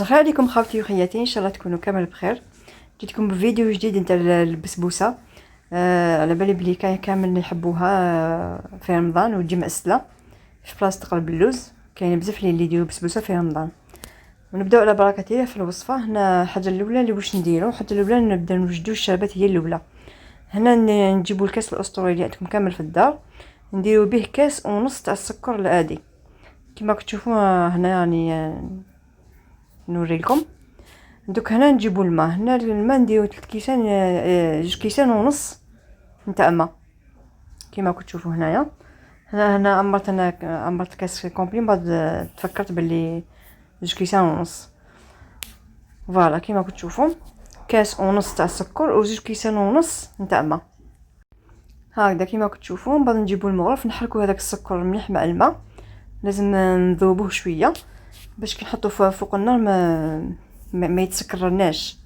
الخير عليكم خاوتي وخياتي، ان شاء الله تكونوا كامل بخير. جيتكم بفيديو جديد نتاع البسبوسه. على بالي بلي كامل يحبوها في رمضان وتجي مأسله في بلاصه تقلب اللوز. كاين بزاف اللي يديروا بسبوسه في رمضان. ونبداو على بركه الله في الوصفه. هنا الحاجه الاولى اللي واش نديرو، الحاجه الاولى نبدا نوجدو الشربات هي الاولى. هنا نجيبو الكاس الاسطوري اللي عندكم كامل في الدار، نديرو به كاس ونص تاع السكر العادي كما راكم تشوفوا هنا. يعني نوري لكم. دوك هنا نجيبو الماء. هنا الماء نديرو 3 كيسان، 2 كيسان ونص نتاع الماء كيما راكم تشوفوا هنايا. هنا عمرت كاس كومبلي، من بعد تفكرت باللي 2 كيسان ونص. فوالا كيما راكم تشوفوا كاس ونص تاع السكر و 2 كيسان ونص نتاع الماء هكذا كيما راكم تشوفوا. من بعد نجيبو المغرف نحركو هذاك السكر مليح مع الماء، لازم نذوبوه شويه باش كي نحطو فوق النار ما يتسكرناش.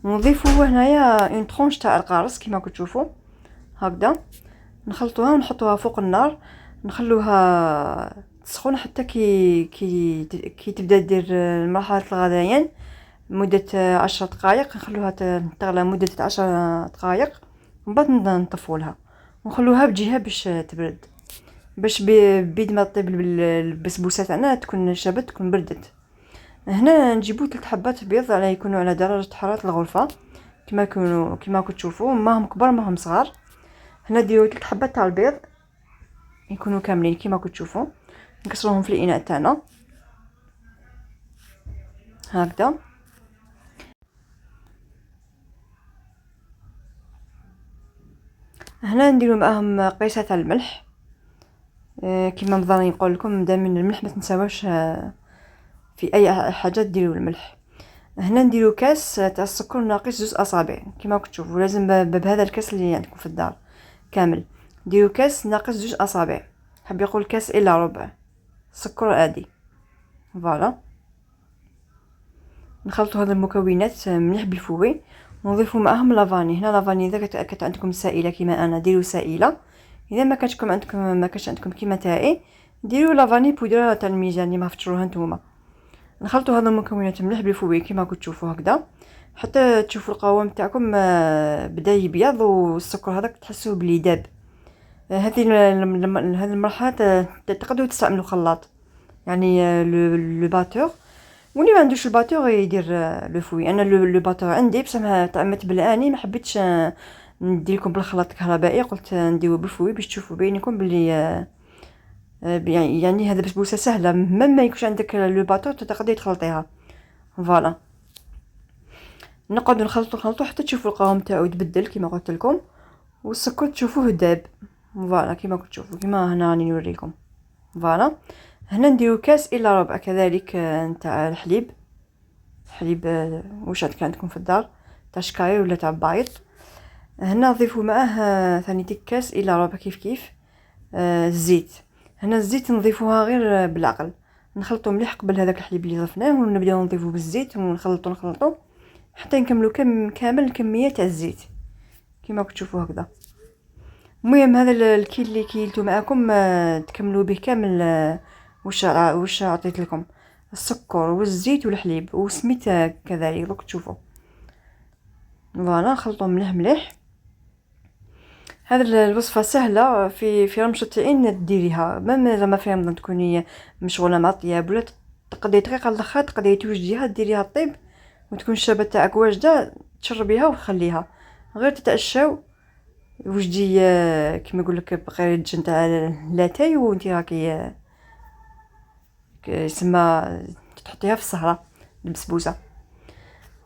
ونضيفوا هنايا اون طرونش تاع القارص كيما راكم تشوفوا هكذا. نخلطوها ونحطوها فوق النار، نخلوها تسخن حتى كي تبدا دير مرحله الغليان مده 10 دقائق. نخلوها تغلى مده 10 دقائق، من بعد نطفولها ونخلوها بجهه باش تبرد، باش بيد ما طيب البسبوسه تاعنا تكون الشربات تكون بردت. هنا نجيبو 3 حبات بيض على يكونوا على درجه حراره الغرفه كما راكم تشوفوا، ماهم كبار ماهم صغار. هنا ديروا 3 حبات تاع البيض يكونوا كاملين كما راكم تشوفوا. نكسروهم في الاناء تاعنا هكذا. هنا نديروا معاهم قيسه تاع الملح. كما نظن نقول لكم دائما الملح ما تنساوش في اي حاجه ديروا الملح. هنا نديروا كاس تاع السكر ناقص 2 اصابع كما راكم تشوفوا. لازم بهذا الكاس اللي عندكم في الدار كامل ديروا كاس ناقص 2 اصابع، حاب يقول كاس الا ربع سكر عادي. فوالا نخلطوا هذه المكونات مليح بالفوي ونضيفوا معاهم لافاني. هنا لافاني اذا كانت عندكم سائله كما انا ديروا سائله، اذا ما كانش عندكم كيما تاعي ديروا لافاني بودره تاع الميزان اللي ما فطروها نتوما. نخلطوا هذه المكونات مليح بالفوي كما راكم تشوفوا هكذا حتى تشوفوا القوام تاعكم بدا يبيض والسكر هذاك تحسوه بلي داب. هذه المرحله تقدروا تستعملوا خلاط، يعني لو باتور. واللي ما عندوش الباتور يدير لو فوي. انا لو باتور عندي بصح طعمت بالاني، ما حبيتش ندير لكم بالخلاط الكهربائي، قلت نديرو بالفوي باش تشوفوا بينكم بلي يعني هذا بسبوسه سهله. ما يكونش عندك لو باتور تقدري تخلطيها. فوالا نقعدوا نخلطوا حتى تشوفوا القوام تاعو يتبدل كما قلت لكم، والسكر تشوفوه داب. فوالا كما قلت تشوفوا كما هنا راني نوريكم. فوالا هنا نديرو كاس الا ربع كذلك نتاع الحليب. واش عندكم في الدار تاع شكاير ولا تاع بايض. هنا نضيفوا معاه ثاني كاس الا ربع كيف الزيت. هنا الزيت نضيفوها غير بالعقل، نخلطو مليح قبل هذاك الحليب اللي ضفناه ونبداو نضيفو بالزيت ونخلطو حتى نكملو كامل الكميه تاع الزيت كما راكم تشوفوا هكذا. المهم هذا الكيل اللي كيلتو معاكم تكملوا به كامل. واش عطيت لكم السكر والزيت والحليب والسميت كذلك دوك تشوفوا. فوالا خلطوا مليح. هذه الوصفه سهله في رمشه عين ديريها، ما زعما في رمضان تكوني مشغوله مع الطياب ولا تقضي دقيقه الاخر تقضي توجديها ديريها طيب وتكون الشربات تاعك واجده، تشربيها وخليها غير تتعشاو وجدي كما نقول لك بغير الجن تاع لاتاي وانت راكي يسمى تحطيها في السهره البسبوسه.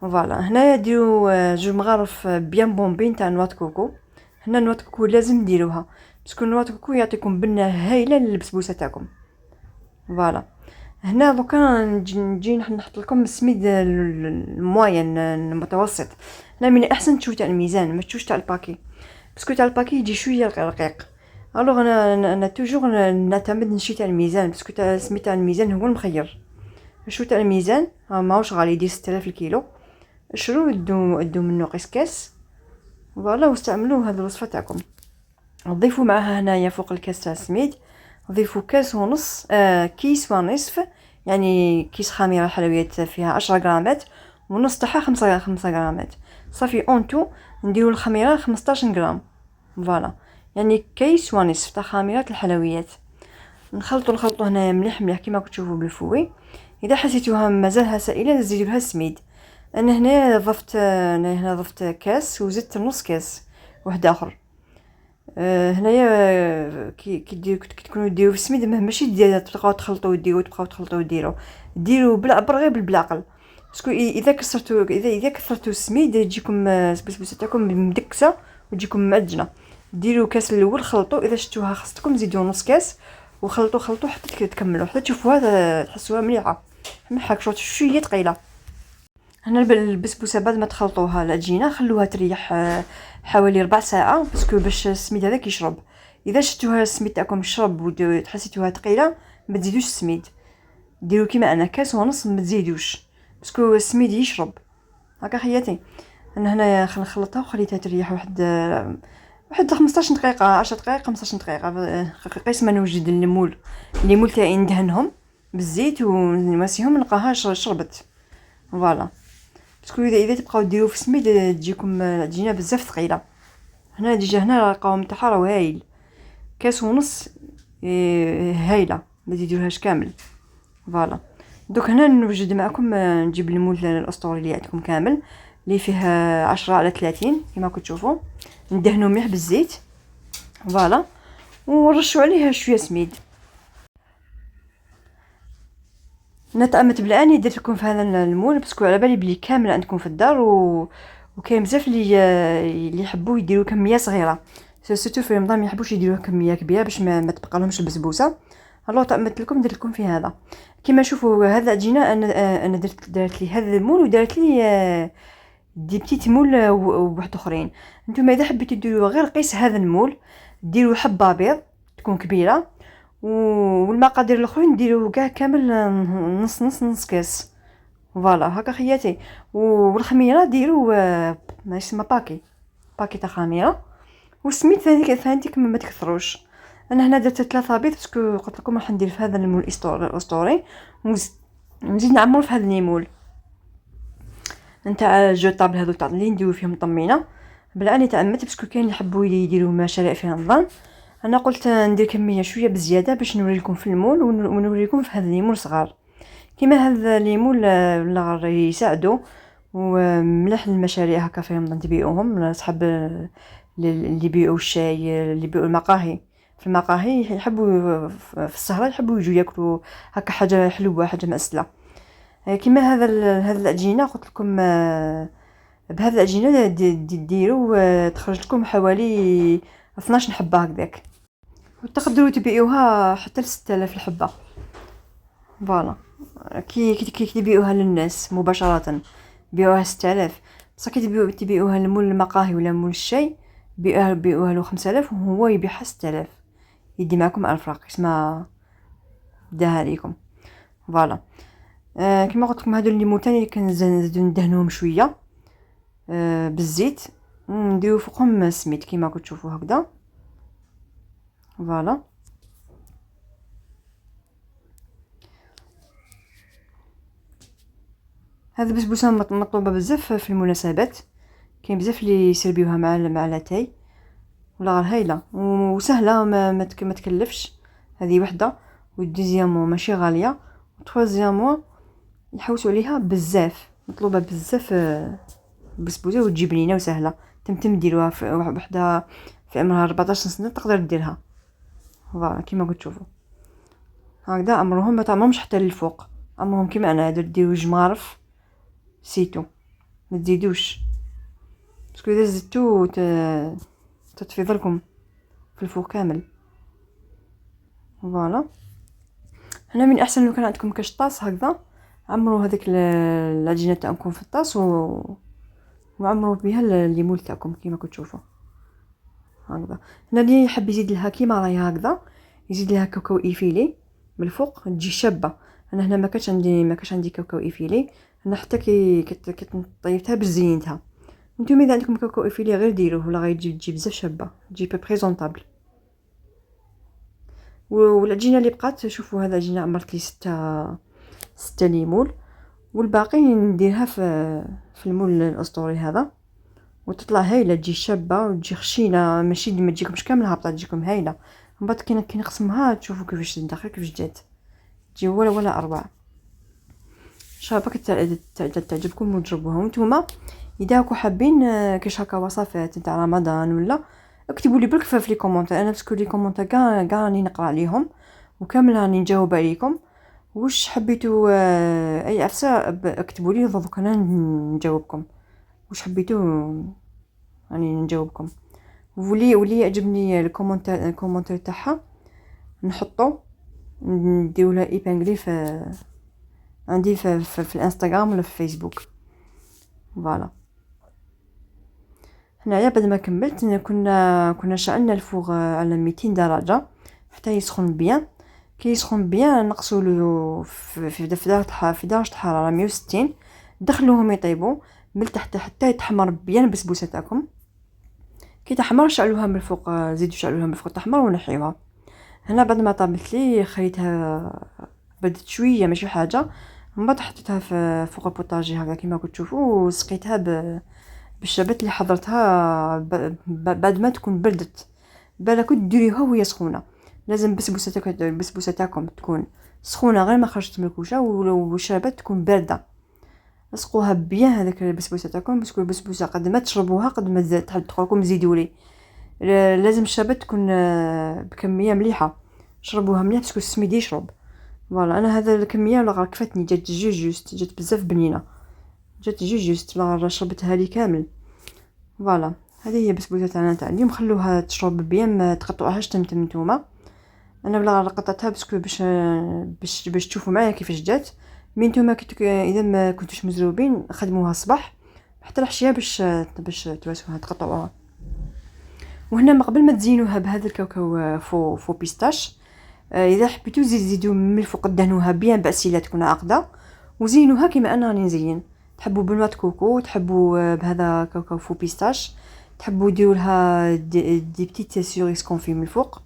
فوالا هنايا ديروا 2 مغارف بيان بومبين تاع نوات كوكو. هنا نوات كوكو لازم ديروها باسكو نوات كوكو يعطيكم بنه هايله للبسبوسه تاعكم. فوالا هنا دوكا نجي نحط لكم السميد الموين المتوسط. هنا من احسن تشوف تاع الميزان ما تشوفش تاع الباكي، باسكو تاع الباكي يجي شويه رقيق. الوغ انا توجور نعتمد نشري تاع الميزان باسكو تاع السميد تاع الميزان هو المخير. شو تاع الميزان ماهوش غالي، يدير 6000 الكيلو. شرو ادو منو قيس كاس. فوالا واستعملوا هذه الوصفه تاعكم. نضيفوا معها هنايا فوق الكاس تاع السميد نضيفوا كاس ونص كيس ونصف يعني كيس خميره حلويات فيها 10 غرامات ونص تاعها 5 غرامات، صافي اونتو نديرو الخميره 15 غرام. فوالا يعني كيس ونصف تاع خميرات الحلويات. نخلطو هنايا مليح مليح كيما كتشوفوا بالفوي. اذا حسيتوها مازالها سائله زيدوا لها السميد. انا هنا ضفت كاس وزدت نص كاس واحد اخر. هنايا كي تكونوا ديروا في السميد ماشي تبقاو تخلطوا ديروا بالعبر غير بالعقل، باسكو اذا كثرتوا السميد تجيكم البسبوسه تاعكم مدكسه وتجيكم معجنه. ديروا كاس الاول خلطوا، اذا شفتوها خصتكم زيدوا نص كاس وخلطوا حتى تكملوا حتى تشوفوها تحسوها مليحه شويه ثقيله. هنا البسبوسه بعد ما تخلطوها العجينه خلوها تريح حوالي 4 ساعات باسكو باش السميد هذاك يشرب. اذا شفتوها السميد تاعكم شرب وحسيتوها ثقيله ما تزيدوش السميد، ديروا كيما انا كاس ونص ما تزيدوش باسكو السميد يشرب. هكا خياتي انا هنا نخلطها وخليتها تريح واحد 15 دقيقه 10 دقائق 15 دقيقه. قيس ما نوجد الليمول تاعي ندهنهم بالزيت ونمسيهم نلقاها شربت. فوالا باسكو اذا تبقاو ديروا في السميد تجيكم العجينه بزاف ثقيله. هنا ديجا هنا القوام تاعها راه هايل، كاس ونص هايله ما تزيدوهاش كامل. فوالا دوك هنا نوجد معكم نجيب المول الاسطوري اللي عندكم كامل اللي فيه 10 على 30 كما كتشوفوا، ندهنو مليح بالزيت. فوالا ونرشوا عليها شويه سميد. انا تأمت بالاني درت لكم في هذا المول باسكو على بالي بلي كامل عندكم في الدار وكاين بزاف اللي يحبوا يديروا كميه صغيره، سورتو في رمضان ما يحبوش يديروا كميه كبيره باش ما تبقى لهمش البسبوسه. الله تأمت لكم درت لكم في هذا. كما شوفوا هذا العجينه انا درت لي هذا المول ودرت لي دي بتيت مول واحد اخرين. نتوما اذا حبيتوا ديروا غير قيس هذا المول ديروا حبه بيض تكون كبيره والمقادير الاخرين نديروا كاع كامل نص كاس. فوالا هكا خياتي. والخميره ديروا ما يسمى باكي تاع خميره. والسميد ثاني ما تكثروش. انا هنا درت 3 بيض باسكو قلت لكم راح ندير في هذا المول الاسطوري ونزيد نعمر في هذا المول نتاع جو طابل هذو تاع اللي نديرو فيهم طمينه. بالاني تأمت باسكو كاين يحبوا يديروا مشاريع في رمضان، انا قلت ندير كميه شويه بزياده باش نوريكم في المول ونوريكم في هذا المول صغار كيما هذا المول ولا يساعدوا وملح المشاريع هكا في رمضان تبيعوهم صحاب اللي يبيعوا الشاي اللي يبيعوا المقاهي. في المقاهي يحبوا في السهره يحبوا يجوا ياكلوا هكا حاجه حلوه حاجه مأسله كيما هذا العجينه قلت لكم بهذا العجينه ديروا تخرج لكم حوالي 12 حبه هكذاك وتقدروا تبيعوها حتى ل 6000 الحبه. فوالا كي تبيعوها للناس مباشره بيعوها 6000 بصح كي تبيعوها لمول المقاهي ولا مول الشاي بيعوها له 5000 وهو يبيعها 6000 يدي معكم 1000 راقي اسمها داها ليكم. فوالا كما قلت لكم هادو الليمون تاني كنزيدو ندهنوهم شويه بالزيت ونديرو فوقهم سميد كما كتشوفوا هكذا. فوالا هذا البسبوسه مطلوبه بزاف في المناسبات، كاين بزاف اللي يسربيوها مع لاتاي ولا غير هايله وسهله ما تكلفش. هذه وحده والدوزيامون ماشي غاليه وتروزيامون يحوسوا عليها بزاف مطلوبه بزاف بسبوسه وتجي بنينه وسهله. تم ديروها في وحده في عمرها 14 سنه تقدر ديرها. فوالا كيما كتشوفوا هكذا عمرهم ما تعمرهمش حتى للفوق، عمرهم كيما انا ديروا جمارف سيتو ما تزيدوش باسكو اذا زدتو تتفيض لكم في الفوق كامل. فوالا هنا من احسن لو كان عندكم كاش طاس هكذا عمروا هذيك العجينه تاعكم في الطاس وعمروا بها الليمون تاعكم كيما كتشوفوا هكذا. هنا اللي يحب يزيد لها كيما راهي هكذا يزيد لها كاكاو ايفيلي من الفوق تجي شابه. انا هنا ما كانش عندي كاكاو ايفيلي، انا حتى كي طيبتها بزينتها. نتوما اذا عندكم كاكاو ايفيلي غير ديروه ولا غيجي بزاف شابه تجي بريزونطابل. والعجينه اللي بقات شوفوا هذا العجينه عمرت لي 6 6 ليمون، والباقي نديرها في المول الاسطوري هذا، وتطلع هايله، تجي شابه وتجي خشينه، ماشي ما تجيكمش كامله هابطه، تجيكم هايله. من بعد كي نقسمها تشوفوا كيفاش تدخل، كيفاش جات، تجي ولا اروع. ان شاء الله تعجبكم وتجربوها. وانتوما اذا راكم حابين كاش هكا وصفات نتاع رمضان ولا، اكتبوا لي برك في لي كومونتير، انا باسكو لي كومونتير كاع راني نقرا عليهم وكامل راني نجاوب عليكم. واش حبيتوا اي افساء اكتبوا لي ضرك انا نجاوبكم، واش حبيتوا راني نجاوبكم. ولي يعجبني الكومونتير تاعها نحطو، نديروا لها ايبانغلي عندي في الانستغرام ولا في فيسبوك. فوالا. هنايا بعد ما كملت كنا شعلنا الفوغ على 200 درجه حتى يسخن بيان. كي يسخن بيان نقصوا له في درجه حراره 160، دخلوهم يطيبوا من تحت حتى يتحمر بيان البسبوسه تاعكم. كي تحمر شعلوها من الفوق، زيدوا شعلوها من الفوق تحمر ونحيوها. هنا بعد ما طابت لي خليتها بدت شويه ماشي حاجه، من بعد حطيتها في فوق البوطاجي هكا كيما راكم تشوفوا، وسقيتها بالشربات اللي حضرتها بعد ما تكون بردت. بالك ديريها وهي سخونه، لازم البسبوسه تاعكم تكون سخونه غير ما خرجت من الكوشه، والشربات تكون بارده. اسقوها بيان هذاك البسبوسه تاعكم، باسكو البسبوسه قد ما تشربوها قد ما تدخلكم زيدوا لي. لازم الشربات تكون بكميه مليحه، شربوها مليح باسكو السميد يشرب. فوالا انا هذا الكميه ولا كفتني، جات جوست، جات بزاف بنينه، جات جوست لا شربتها لي كامل. فوالا هذه هي بسبوسه تاعنا تاع اليوم، خلوها تشرب بيان، ما تقطعوهاش تمتم نتوما. انا بلا قطعتها باسكو باش تشوفوا معايا كيفاش جات. مي نتوما اذا ما كنتوش مزروبين خدموها الصباح حتى العشيه باش تواسوها تقطعوها. وهنا ما قبل ما تزينوها بهذا الكاوكاو فو بيستاش، اذا حبيتو زيدوا من الفوق دهنوها بيان باسيله تكون عاقده، وزينوها كيما انا راني نزين. تحبوا بنوات كوكو، تحبوا بهذا كاوكاو فو بيستاش، تحبوا ديروا لها دي بتيت سوريس كونفي من الفوق،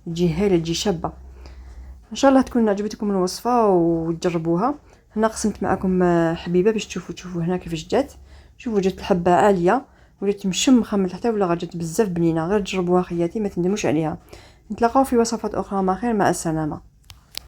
تجي هايله، تجي شابه. ان شاء الله تكون عجبتكم الوصفه وتجربوها. هنا قسمت معكم حبيبه باش تشوفوا هنا كيفاش جات. شوفوا جات الحبه عاليه ولات مشمخه من تحت، ولا جات بزاف بنينه. غير تجربوها خياتي ما تندموش عليها. نتلاقاو في وصفات اخرى، ما خير، مع السلامه.